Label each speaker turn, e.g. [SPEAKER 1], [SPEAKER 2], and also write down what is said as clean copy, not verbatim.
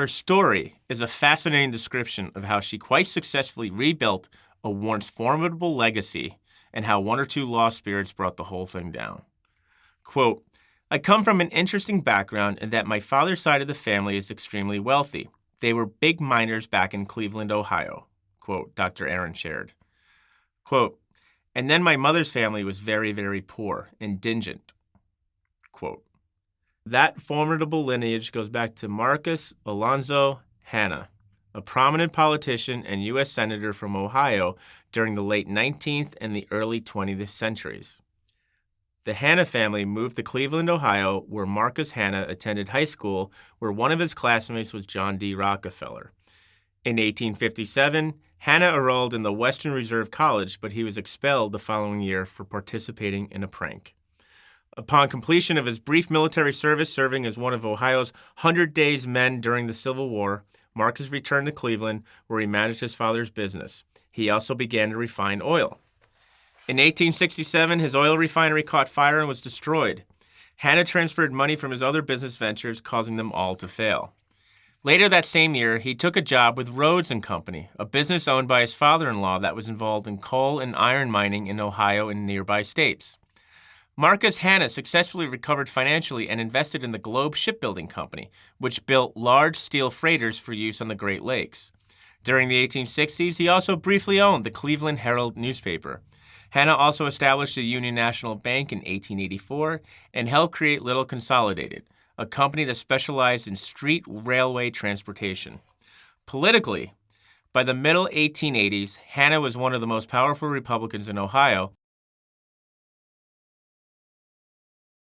[SPEAKER 1] Her story is a fascinating description of how she quite successfully rebuilt a once formidable legacy and how one or two lost spirits brought the whole thing down. Quote, I come from an interesting background in that my father's side of the family is extremely wealthy. They were big miners back in Cleveland, Ohio, quote, Dr. Erin shared. Quote, and then my mother's family was very, very poor, indigent, quote. That formidable lineage goes back to Marcus Alonzo Hanna, a prominent politician and U.S. Senator from Ohio during the late 19th and the early 20th centuries. The Hanna family moved to Cleveland, Ohio, where Marcus Hanna attended high school, where one of his classmates was John D. Rockefeller. In 1857, Hanna enrolled in the Western Reserve College, but he was expelled the following year for participating in a prank. Upon completion of his brief military service serving as one of Ohio's 100 Days Men during the Civil War, Marcus returned to Cleveland, where he managed his father's business. He also began to refine oil. In 1867, his oil refinery caught fire and was destroyed. Hanna transferred money from his other business ventures, causing them all to fail. Later that same year, he took a job with Rhodes & Company, a business owned by his father-in-law that was involved in coal and iron mining in Ohio and nearby states. Marcus Hanna successfully recovered financially and invested in the Globe Shipbuilding Company, which built large steel freighters for use on the Great Lakes. During the 1860s, he also briefly owned the Cleveland Herald newspaper. Hanna also established the Union National Bank in 1884 and helped create Little Consolidated, a company that specialized in street railway transportation. Politically, by the middle 1880s, Hanna was one of the most powerful Republicans in Ohio,